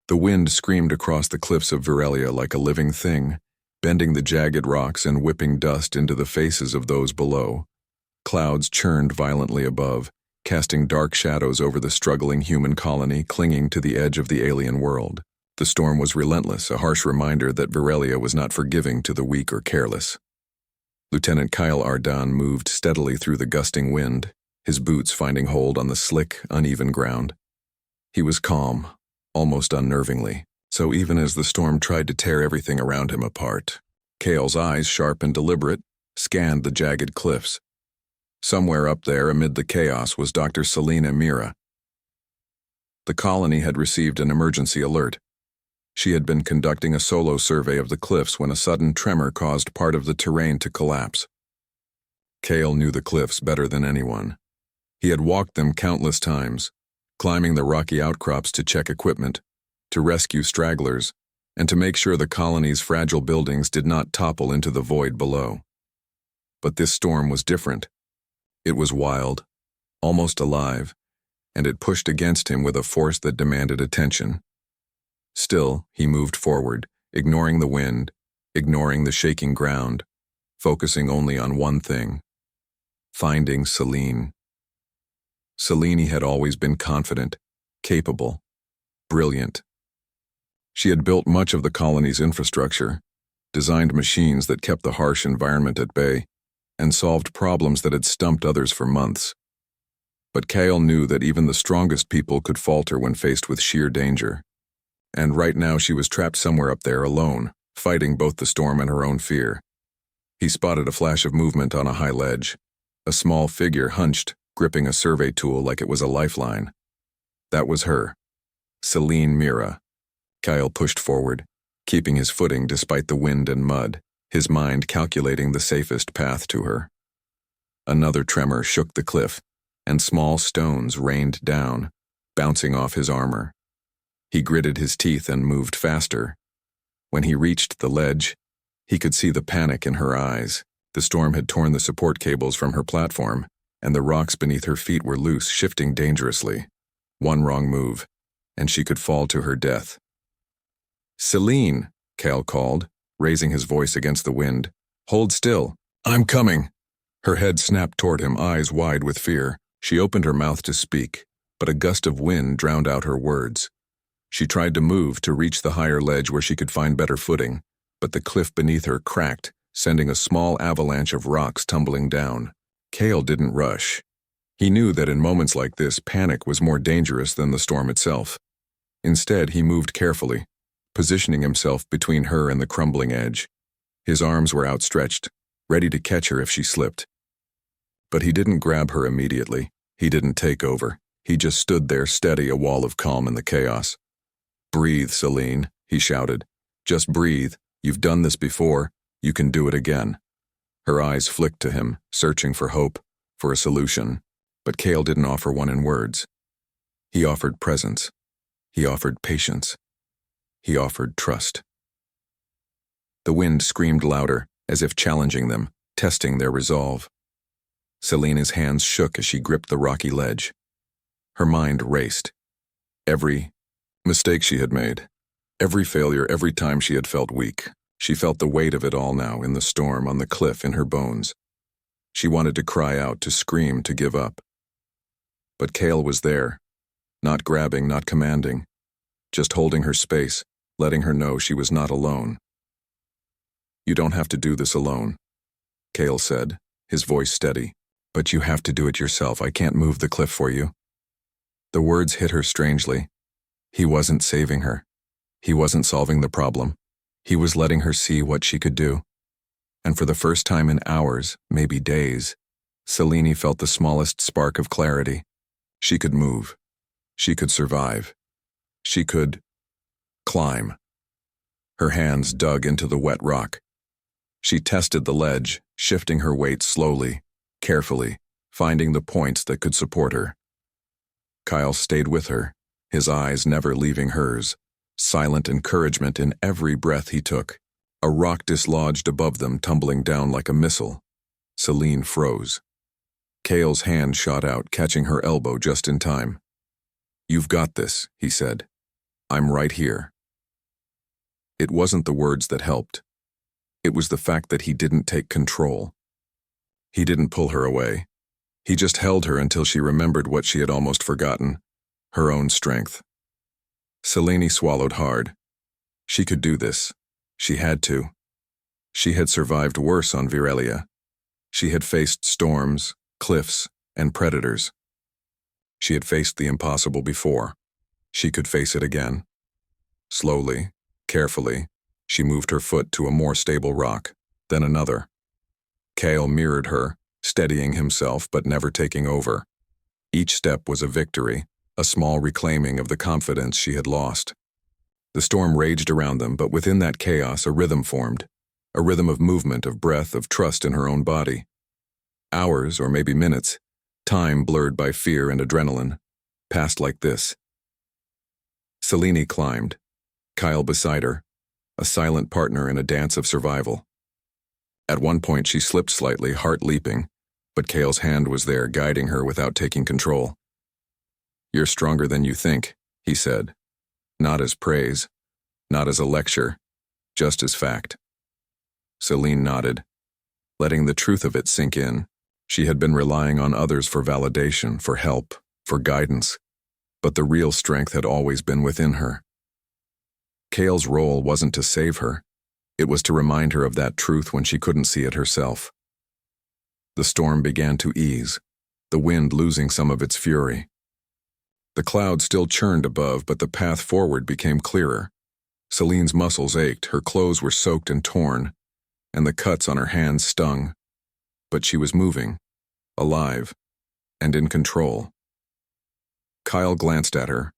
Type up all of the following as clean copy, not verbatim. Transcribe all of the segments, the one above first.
The wind screamed across the cliffs of Virelia like a living thing, bending the jagged rocks and whipping dust into the faces of those below. Clouds churned violently above, casting dark shadows over the struggling human colony clinging to the edge of the alien world. The storm was relentless, a harsh reminder that Virelia was not forgiving to the weak or careless. Lieutenant Kyle Ardan moved steadily through the gusting wind, his boots finding hold on the slick, uneven ground. He was calm, almost unnervingly, so even as the storm tried to tear everything around him apart, Kale's eyes, sharp and deliberate, scanned the jagged cliffs. Somewhere up there, amid the chaos, was Dr. Selena Mira. The colony had received an emergency alert. She had been conducting a solo survey of the cliffs when a sudden tremor caused part of the terrain to collapse. Kale knew the cliffs better than anyone. He had walked them countless times, climbing the rocky outcrops to check equipment, to rescue stragglers, and to make sure the colony's fragile buildings did not topple into the void below. But this storm was different. It was wild, almost alive, and it pushed against him with a force that demanded attention. Still, he moved forward, ignoring the wind, ignoring the shaking ground, focusing only on one thing: finding Selene. Selene had always been confident, capable, brilliant. She had built much of the colony's infrastructure, designed machines that kept the harsh environment at bay, and solved problems that had stumped others for months. But Kale knew that even the strongest people could falter when faced with sheer danger. And right now she was trapped somewhere up there alone, fighting both the storm and her own fear. He spotted a flash of movement on a high ledge, a small figure hunched, gripping a survey tool like it was a lifeline. That was her, Selene Mira. Kyle pushed forward, keeping his footing despite the wind and mud, his mind calculating the safest path to her. Another tremor shook the cliff, and small stones rained down, bouncing off his armor. He gritted his teeth and moved faster. When he reached the ledge, he could see the panic in her eyes. The storm had torn the support cables from her platform, and the rocks beneath her feet were loose, shifting dangerously. One wrong move, and she could fall to her death. "Selene," Kale called, raising his voice against the wind. "Hold still. I'm coming." Her head snapped toward him, eyes wide with fear. She opened her mouth to speak, but a gust of wind drowned out her words. She tried to move to reach the higher ledge where she could find better footing, but the cliff beneath her cracked, sending a small avalanche of rocks tumbling down. Kale didn't rush. He knew that in moments like this, panic was more dangerous than the storm itself. Instead, he moved carefully, positioning himself between her and the crumbling edge. His arms were outstretched, ready to catch her if she slipped. But he didn't grab her immediately. He didn't take over. He just stood there steady, a wall of calm in the chaos. "Breathe, Selene," he shouted. "Just breathe. You've done this before. You can do it again." Her eyes flicked to him, searching for hope, for a solution. But Kale didn't offer one in words. He offered presence. He offered patience. He offered trust. The wind screamed louder, as if challenging them, testing their resolve. Selene's hands shook as she gripped the rocky ledge. Her mind raced. Every mistake she had made, every failure, every time she had felt weak. She felt the weight of it all now, in the storm, on the cliff, in her bones. She wanted to cry out, to scream, to give up. But Kale was there, not grabbing, not commanding, just holding her space, letting her know she was not alone. "You don't have to do this alone," Kale said, his voice steady. "But you have to do it yourself. I can't move the cliff for you." The words hit her strangely. He wasn't saving her. He wasn't solving the problem. He was letting her see what she could do. And for the first time in hours, maybe days, Selene felt the smallest spark of clarity. She could move. She could survive. She could climb. Her hands dug into the wet rock. She tested the ledge, shifting her weight slowly, carefully, finding the points that could support her. Kyle stayed with her, his eyes never leaving hers, silent encouragement in every breath he took. A rock dislodged above them, tumbling down like a missile. Selene froze. Kale's hand shot out, catching her elbow just in time. "You've got this," he said. I'm right here. It wasn't the words that helped. It was the fact that he didn't take control. He didn't pull her away. He just held her until she remembered what she had almost forgotten, her own strength. Selene swallowed hard. She could do this. She had to. She had survived worse on Virelia. She had faced storms, cliffs, and predators. She had faced the impossible before. She could face it again. Slowly, carefully, she moved her foot to a more stable rock, then another. Kale mirrored her, steadying himself but never taking over. Each step was a victory, a small reclaiming of the confidence she had lost. The storm raged around them, but within that chaos a rhythm formed, a rhythm of movement, of breath, of trust in her own body. Hours, or maybe minutes, time blurred by fear and adrenaline, passed like this. Selene climbed, Kyle beside her, a silent partner in a dance of survival. At one point she slipped slightly, heart leaping, but Kale's hand was there, guiding her without taking control. "You're stronger than you think," he said. Not as praise, not as a lecture, just as fact. Selene nodded, letting the truth of it sink in. She had been relying on others for validation, for help, for guidance, but the real strength had always been within her. Kale's role wasn't to save her. It was to remind her of that truth when she couldn't see it herself. The storm began to ease, the wind losing some of its fury. The clouds still churned above, but the path forward became clearer. Selene's muscles ached, her clothes were soaked and torn, and the cuts on her hands stung. But she was moving, alive, and in control. Kyle glanced at her,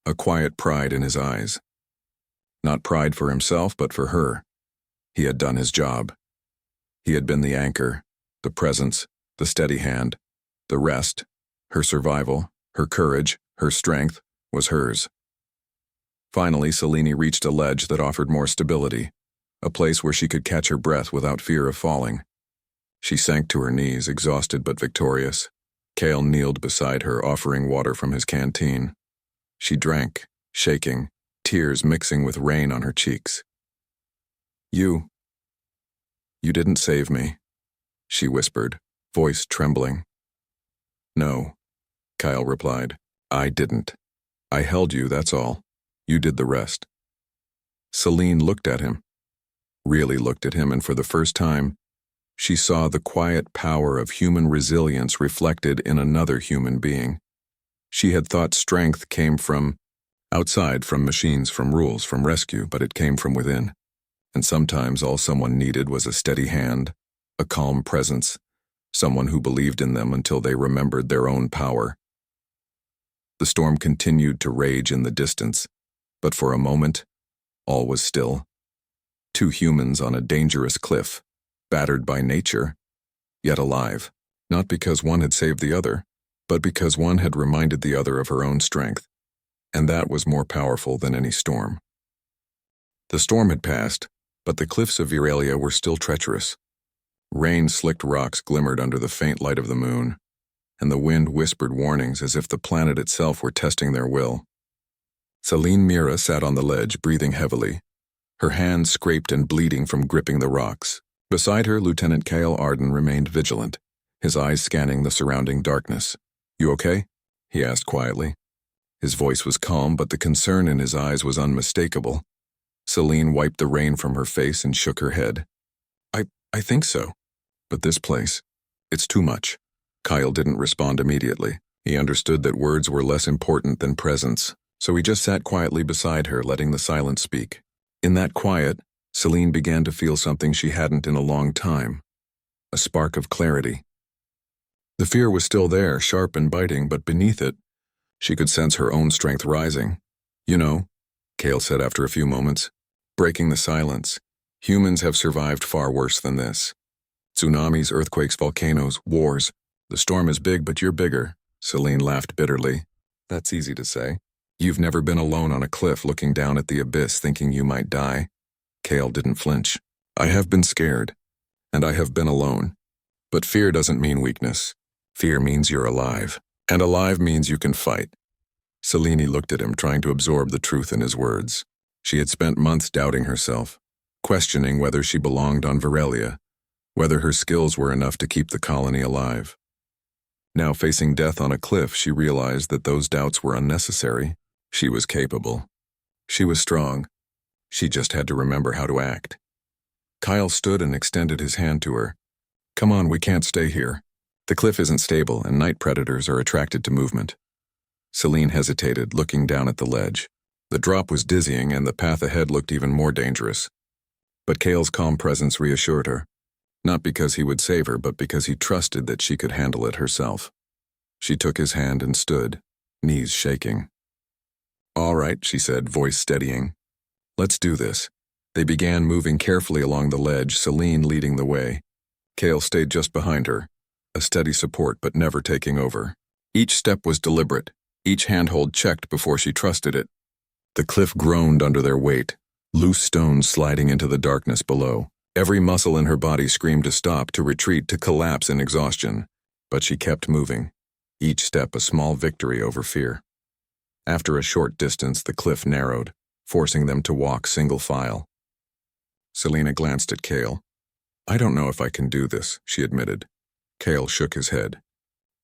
a quiet pride in his eyes. Not pride for himself, but for her. He had done his job. He had been the anchor, the presence, the steady hand. The rest, her survival, her courage, her strength, was hers. Finally, Selene reached a ledge that offered more stability, a place where she could catch her breath without fear of falling. She sank to her knees, exhausted but victorious. Kale kneeled beside her, offering water from his canteen. She drank, shaking, tears mixing with rain on her cheeks. You didn't save me," she whispered, voice trembling. "No," Kyle replied. "I didn't. I held you, that's all. You did the rest." Selene looked at him, really looked at him, and for the first time, she saw the quiet power of human resilience reflected in another human being. She had thought strength came from outside, from machines, from rules, from rescue, but it came from within. And sometimes all someone needed was a steady hand, a calm presence, someone who believed in them until they remembered their own power. The storm continued to rage in the distance, but for a moment, all was still. Two humans on a dangerous cliff, battered by nature, yet alive, not because one had saved the other, but because one had reminded the other of her own strength, and that was more powerful than any storm. The storm had passed, but the cliffs of Virelia were still treacherous. Rain-slicked rocks glimmered under the faint light of the moon, and the wind whispered warnings as if the planet itself were testing their will. Selene Mira sat on the ledge, breathing heavily, her hands scraped and bleeding from gripping the rocks. Beside her, Lieutenant Kale Arden remained vigilant, his eyes scanning the surrounding darkness. "You okay?" he asked quietly. His voice was calm, but the concern in his eyes was unmistakable. Selene wiped the rain from her face and shook her head. I think so. But this place, it's too much." Kyle didn't respond immediately. He understood that words were less important than presence, so he just sat quietly beside her, letting the silence speak. In that quiet, Selene began to feel something she hadn't in a long time, a spark of clarity. The fear was still there, sharp and biting, but beneath it, she could sense her own strength rising. "You know," Kale said after a few moments, breaking the silence, "humans have survived far worse than this. Tsunamis, earthquakes, volcanoes, wars. The storm is big, but you're bigger." Selene laughed bitterly. "That's easy to say. You've never been alone on a cliff looking down at the abyss thinking you might die." Kale didn't flinch. "I have been scared, and I have been alone. But fear doesn't mean weakness. Fear means you're alive, and alive means you can fight." Selene looked at him, trying to absorb the truth in his words. She had spent months doubting herself, questioning whether she belonged on Virelia, whether her skills were enough to keep the colony alive. Now, facing death on a cliff, she realized that those doubts were unnecessary. She was capable. She was strong. She just had to remember how to act. Kyle stood and extended his hand to her. "Come on, we can't stay here. The cliff isn't stable, and night predators are attracted to movement." Selene hesitated, looking down at the ledge. The drop was dizzying, and the path ahead looked even more dangerous. But Kale's calm presence reassured her, not because he would save her, but because he trusted that she could handle it herself. She took his hand and stood, knees shaking. "All right," she said, voice steadying. "Let's do this." They began moving carefully along the ledge, Selene leading the way. Kale stayed just behind her, a steady support but never taking over. Each step was deliberate, each handhold checked before she trusted it. The cliff groaned under their weight, loose stones sliding into the darkness below. Every muscle in her body screamed to stop, to retreat, to collapse in exhaustion. But she kept moving, each step a small victory over fear. After a short distance, the cliff narrowed, forcing them to walk single file. Selena glanced at Kale. "I don't know if I can do this," she admitted. Kale shook his head.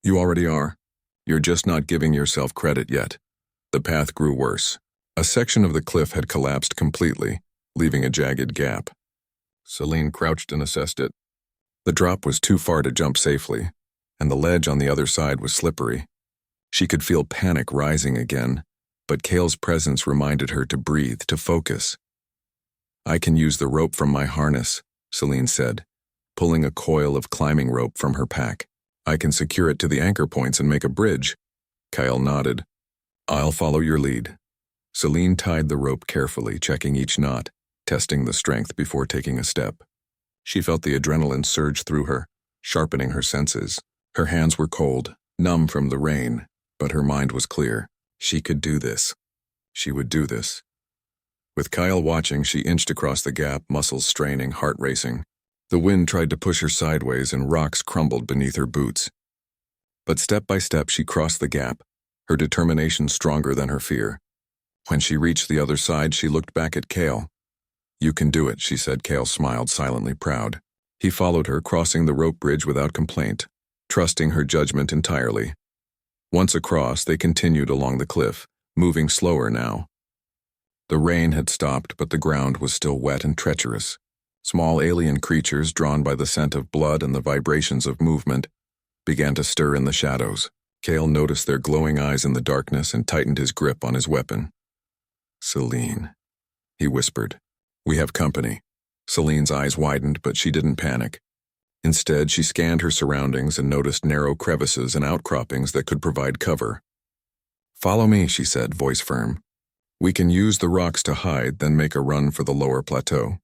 "You already are. You're just not giving yourself credit yet." The path grew worse. A section of the cliff had collapsed completely, leaving a jagged gap. Selene crouched and assessed it. The drop was too far to jump safely, and the ledge on the other side was slippery. She could feel panic rising again, but Kale's presence reminded her to breathe, to focus. "I can use the rope from my harness," Selene said, pulling a coil of climbing rope from her pack. "I can secure it to the anchor points and make a bridge." Kyle nodded. "I'll follow your lead." Selene tied the rope carefully, checking each knot, testing the strength before taking a step. She felt the adrenaline surge through her, sharpening her senses. Her hands were cold, numb from the rain, but her mind was clear. She could do this. She would do this. With Kyle watching, she inched across the gap, muscles straining, heart racing. The wind tried to push her sideways and rocks crumbled beneath her boots. But step by step she crossed the gap, her determination stronger than her fear. When she reached the other side, she looked back at Kale. "You can do it," she said. Kale smiled, silently proud. He followed her, crossing the rope bridge without complaint, trusting her judgment entirely. Once across, they continued along the cliff, moving slower now. The rain had stopped, but the ground was still wet and treacherous. Small alien creatures, drawn by the scent of blood and the vibrations of movement, began to stir in the shadows. Kale noticed their glowing eyes in the darkness and tightened his grip on his weapon. "Selene," he whispered. "We have company." Selene's eyes widened, but she didn't panic. Instead, she scanned her surroundings and noticed narrow crevices and outcroppings that could provide cover. "Follow me," she said, voice firm. "We can use the rocks to hide, then make a run for the lower plateau."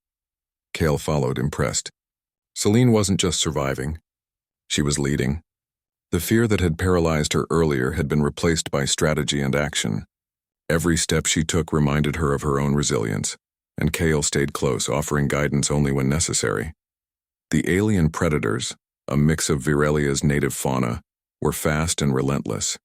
Kale followed, impressed. Selene wasn't just surviving. She was leading. The fear that had paralyzed her earlier had been replaced by strategy and action. Every step she took reminded her of her own resilience, and Kale stayed close, offering guidance only when necessary. The alien predators, a mix of Virelia's native fauna, were fast and relentless.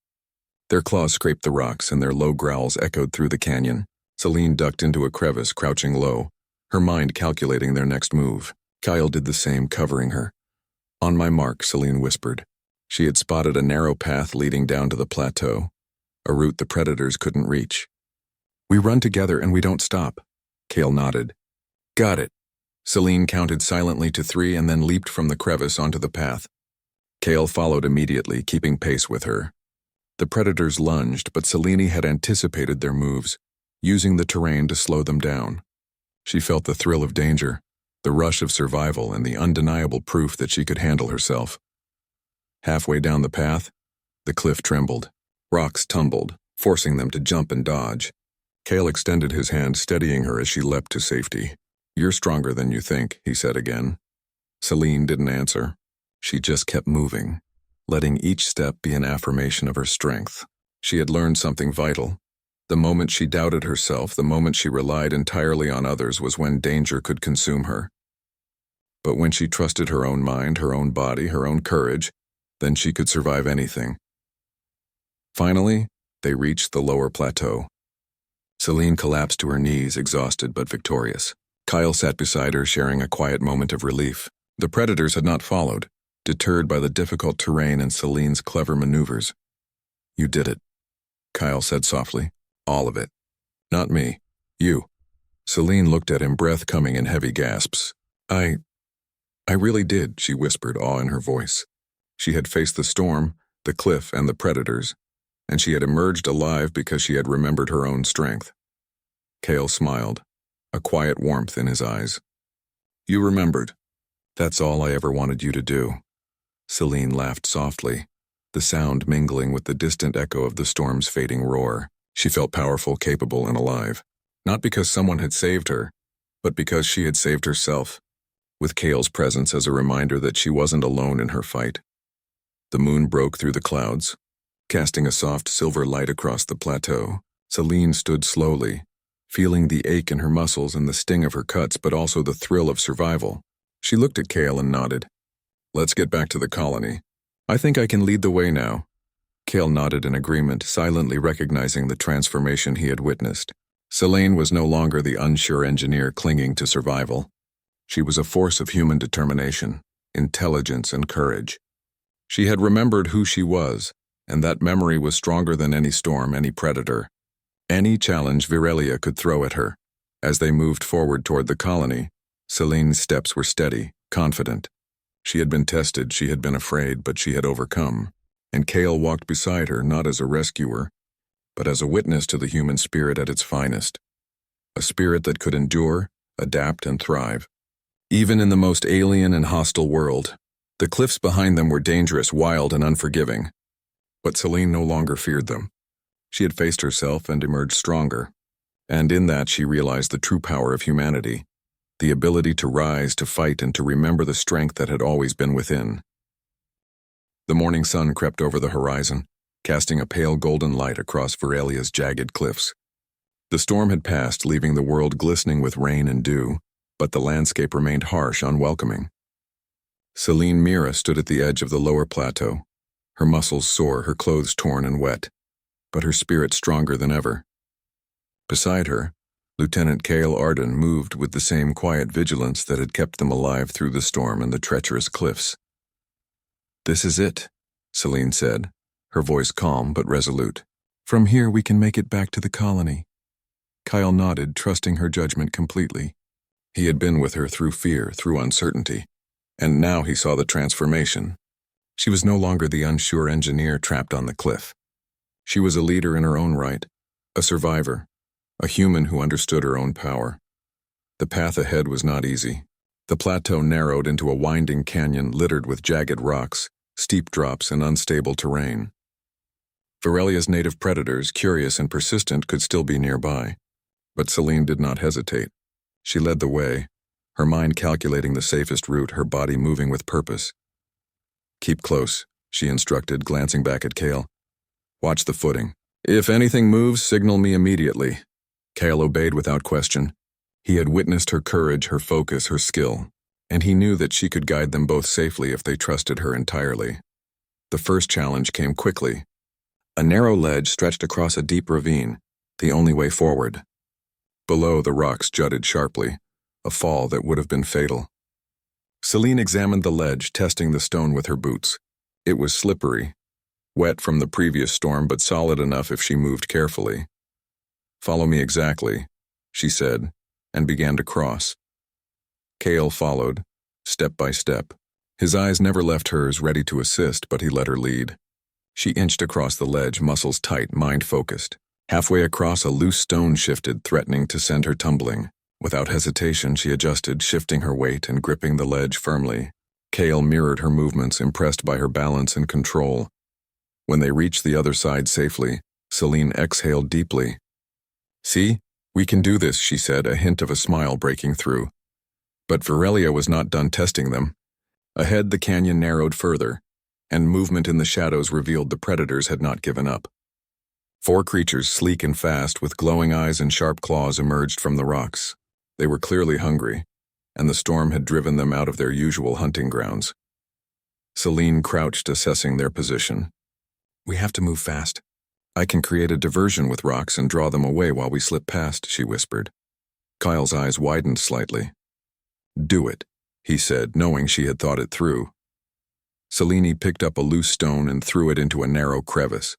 Their claws scraped the rocks, and their low growls echoed through the canyon. Selene ducked into a crevice, crouching low, her mind calculating their next move. Kyle did the same, covering her. "On my mark," Selene whispered. She had spotted a narrow path leading down to the plateau, a route the predators couldn't reach. "We run together and we don't stop." Kale nodded. "Got it." Selene counted silently to 3 and then leaped from the crevice onto the path. Kale followed immediately, keeping pace with her. The predators lunged, but Selene had anticipated their moves, using the terrain to slow them down. She felt the thrill of danger, the rush of survival, and the undeniable proof that she could handle herself. Halfway down the path, the cliff trembled. Rocks tumbled, forcing them to jump and dodge. Kale extended his hand, steadying her as she leapt to safety. "You're stronger than you think," he said again. Selene didn't answer. She just kept moving, letting each step be an affirmation of her strength. She had learned something vital. The moment she doubted herself, the moment she relied entirely on others, was when danger could consume her. But when she trusted her own mind, her own body, her own courage, then she could survive anything. Finally, They reached the lower plateau. Celine collapsed to her knees, exhausted but victorious. Kyle sat beside her, sharing a quiet moment of relief. The predators had not followed, deterred by the difficult terrain and Celine's clever maneuvers. "You did it," Kyle said softly. "All of it. Not me. You." Celine looked at him, breath coming in heavy gasps. I really did," she whispered, awe in her voice. She had faced the storm, the cliff, and the predators, and she had emerged alive because she had remembered her own strength. Kale smiled, a quiet warmth in his eyes. "You remembered. That's all I ever wanted you to do." Celine laughed softly, the sound mingling with the distant echo of the storm's fading roar. She felt powerful, capable, and alive, not because someone had saved her, but because she had saved herself, with Kale's presence as a reminder that she wasn't alone in her fight. The moon broke through the clouds, casting a soft silver light across the plateau. Celine stood slowly, feeling the ache in her muscles and the sting of her cuts, but also the thrill of survival. She looked at Kale and nodded. "Let's get back to the colony. I think I can lead the way now." Kale nodded in agreement, silently recognizing the transformation he had witnessed. Celine was no longer the unsure engineer clinging to survival. She was a force of human determination, intelligence, and courage. She had remembered who she was, and that memory was stronger than any storm, any predator, any challenge Virelia could throw at her. As they moved forward toward the colony, Celine's steps were steady, confident. She had been tested, she had been afraid, but she had overcome. And Kale walked beside her, not as a rescuer, but as a witness to the human spirit at its finest. A spirit that could endure, adapt, and thrive. Even in the most alien and hostile world, the cliffs behind them were dangerous, wild, and unforgiving. But Celine no longer feared them. She had faced herself and emerged stronger. And in that she realized the true power of humanity, the ability to rise, to fight, and to remember the strength that had always been within. The morning sun crept over the horizon, casting a pale golden light across Virelia's jagged cliffs. The storm had passed, leaving the world glistening with rain and dew, but the landscape remained harsh, unwelcoming. Celine Mira stood at the edge of the lower plateau, her muscles sore, her clothes torn and wet, but her spirit stronger than ever. Beside her, Lieutenant Kale Arden moved with the same quiet vigilance that had kept them alive through the storm and the treacherous cliffs. "This is it," Celine said, her voice calm but resolute. "From here we can make it back to the colony." Kyle nodded, trusting her judgment completely. He had been with her through fear, through uncertainty, and now he saw the transformation. She was no longer the unsure engineer trapped on the cliff. She was a leader in her own right, a survivor, a human who understood her own power. The path ahead was not easy. The plateau narrowed into a winding canyon littered with jagged rocks, steep drops, and unstable terrain. Virelia's native predators, curious and persistent, could still be nearby. But Celine did not hesitate. She led the way, her mind calculating the safest route, her body moving with purpose. "Keep close," she instructed, glancing back at Kale. "Watch the footing. If anything moves, signal me immediately." Kale obeyed without question. He had witnessed her courage, her focus, her skill, and he knew that she could guide them both safely if they trusted her entirely. The first challenge came quickly. A narrow ledge stretched across a deep ravine, the only way forward. Below, the rocks jutted sharply, a fall that would have been fatal. Celine examined the ledge, testing the stone with her boots. It was slippery, wet from the previous storm, but solid enough if she moved carefully. "Follow me exactly," she said, and began to cross. Kale followed, step by step. His eyes never left hers, ready to assist, but he let her lead. She inched across the ledge, muscles tight, mind focused. Halfway across, a loose stone shifted, threatening to send her tumbling. Without hesitation, she adjusted, shifting her weight and gripping the ledge firmly. Kale mirrored her movements, impressed by her balance and control. When they reached the other side safely, Celine exhaled deeply. "See? We can do this," she said, a hint of a smile breaking through. But Virelia was not done testing them. Ahead, the canyon narrowed further, and movement in the shadows revealed the predators had not given up. 4 creatures, sleek and fast, with glowing eyes and sharp claws, emerged from the rocks. They were clearly hungry, and the storm had driven them out of their usual hunting grounds. Celine crouched, assessing their position. "We have to move fast. I can create a diversion with rocks and draw them away while we slip past, she whispered. Kyle's eyes widened slightly. Do it, he said, knowing she had thought it through. Selene picked up a loose stone and threw it into a narrow crevice,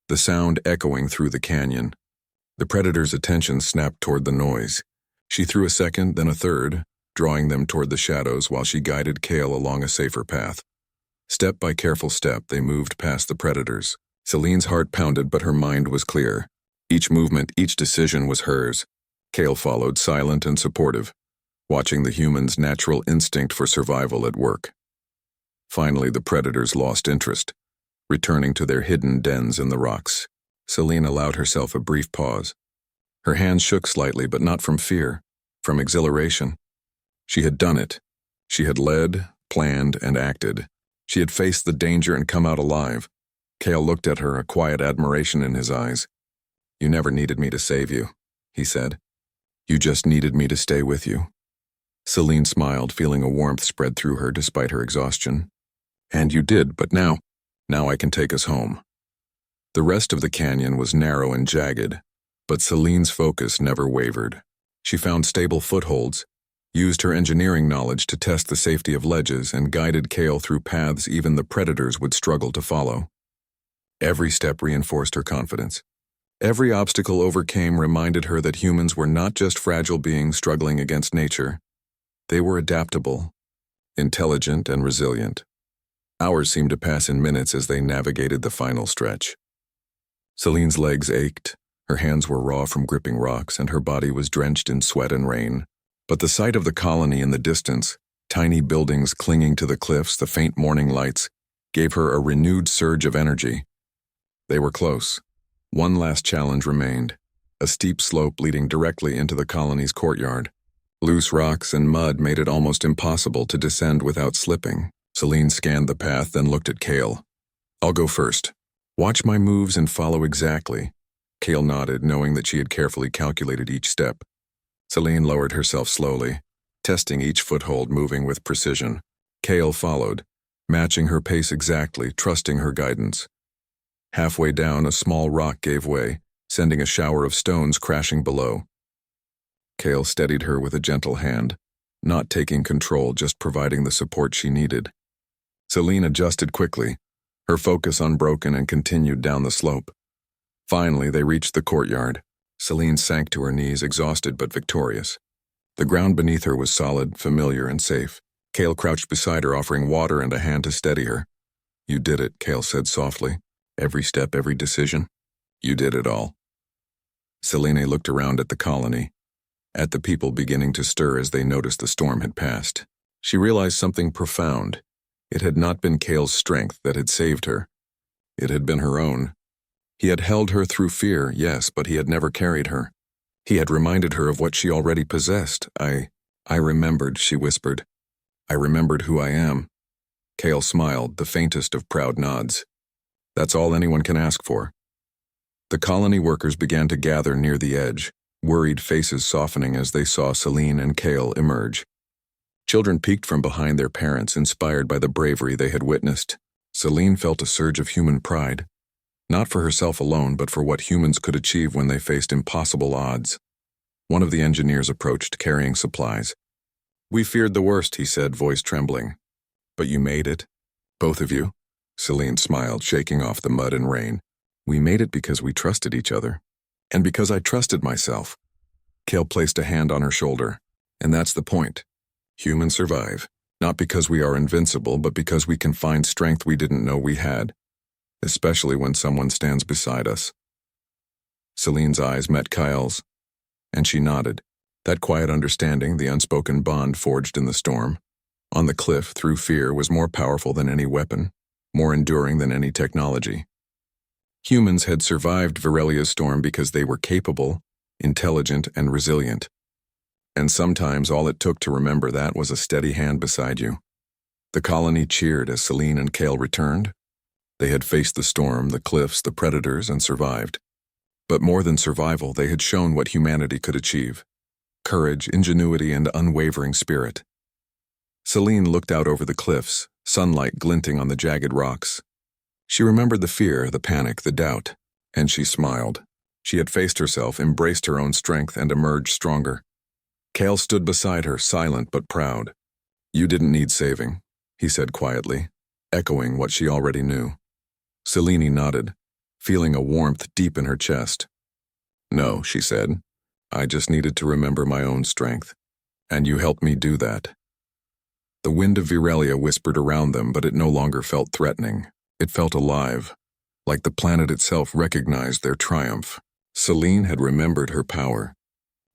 the sound echoing through the canyon. The predator's attention snapped toward the noise. She threw a second, then a third, drawing them toward the shadows while she guided Kale along a safer path. Step by careful step, they moved past the predators. Selene's heart pounded, but her mind was clear. Each movement, each decision was hers. Kale followed, silent and supportive, watching the human's natural instinct for survival at work. Finally, the predators lost interest, returning to their hidden dens in the rocks. Selene allowed herself a brief pause. Her hands shook slightly, but not from fear, from exhilaration. She had done it. She had led, planned, and acted. She had faced the danger and come out alive. Kale looked at her, a quiet admiration in his eyes. You never needed me to save you, he said. You just needed me to stay with you. Selene smiled, feeling a warmth spread through her despite her exhaustion. And you did, but now I can take us home. The rest of the canyon was narrow and jagged, but Selene's focus never wavered. She found stable footholds, used her engineering knowledge to test the safety of ledges, and guided Kale through paths even the predators would struggle to follow. Every step reinforced her confidence. Every obstacle overcame reminded her that humans were not just fragile beings struggling against nature. They were adaptable, intelligent, and resilient. Hours seemed to pass in minutes as they navigated the final stretch. Selene's legs ached, her hands were raw from gripping rocks, and her body was drenched in sweat and rain. But the sight of the colony in the distance, tiny buildings clinging to the cliffs, the faint morning lights, gave her a renewed surge of energy. They were close. One last challenge remained, a steep slope leading directly into the colony's courtyard. Loose rocks and mud made it almost impossible to descend without slipping. Selene scanned the path, then looked at Kale. I'll go first. Watch my moves and follow exactly. Kale nodded, knowing that she had carefully calculated each step. Selene lowered herself slowly, testing each foothold, moving with precision. Kale followed, matching her pace exactly, trusting her guidance. Halfway down, a small rock gave way, sending a shower of stones crashing below. Kale steadied her with a gentle hand, not taking control, just providing the support she needed. Selene adjusted quickly, her focus unbroken, and continued down the slope. Finally, they reached the courtyard. Selene sank to her knees, exhausted but victorious. The ground beneath her was solid, familiar, and safe. Kale crouched beside her, offering water and a hand to steady her. You did it, Kale said softly. Every step, every decision. You did it all. Selene looked around at the colony, at the people beginning to stir as they noticed the storm had passed. She realized something profound. It had not been Kale's strength that had saved her. It had been her own. He had held her through fear, yes, but he had never carried her. He had reminded her of what she already possessed. I remembered, she whispered. I remembered who I am. Kale smiled, the faintest of proud nods. That's all anyone can ask for. The colony workers began to gather near the edge, worried faces softening as they saw Selene and Kale emerge. Children peeked from behind their parents, inspired by the bravery they had witnessed. Selene felt a surge of human pride, not for herself alone, but for what humans could achieve when they faced impossible odds. One of the engineers approached, carrying supplies. We feared the worst, he said, voice trembling. But you made it. Both of you. Selene smiled, shaking off the mud and rain. We made it because we trusted each other. And because I trusted myself. Kale placed a hand on her shoulder. And that's the point. Humans survive, not because we are invincible, but because we can find strength we didn't know we had, especially when someone stands beside us. Selene's eyes met Kyle's, and she nodded. That quiet understanding, the unspoken bond forged in the storm, on the cliff through fear, was more powerful than any weapon, more enduring than any technology. Humans had survived Virelia's storm because they were capable, intelligent, and resilient. And sometimes all it took to remember that was a steady hand beside you. The colony cheered as Selene and Kale returned. They had faced the storm, the cliffs, the predators, and survived. But more than survival, they had shown what humanity could achieve. Courage, ingenuity, and unwavering spirit. Selene looked out over the cliffs, sunlight glinting on the jagged rocks. She remembered the fear, the panic, the doubt. And she smiled. She had faced herself, embraced her own strength, and emerged stronger. Kale stood beside her, silent but proud. "You didn't need saving," he said quietly, echoing what she already knew. Selene nodded, feeling a warmth deep in her chest. "No," she said. "I just needed to remember my own strength. And you helped me do that." The wind of Virelia whispered around them, but it no longer felt threatening. It felt alive, like the planet itself recognized their triumph. Selene had remembered her power.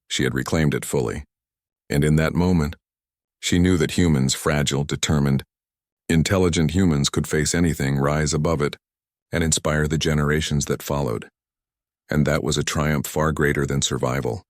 She had reclaimed it fully. And in that moment, she knew that humans, fragile, determined, intelligent humans could face anything, rise above it, and inspire the generations that followed. And that was a triumph far greater than survival.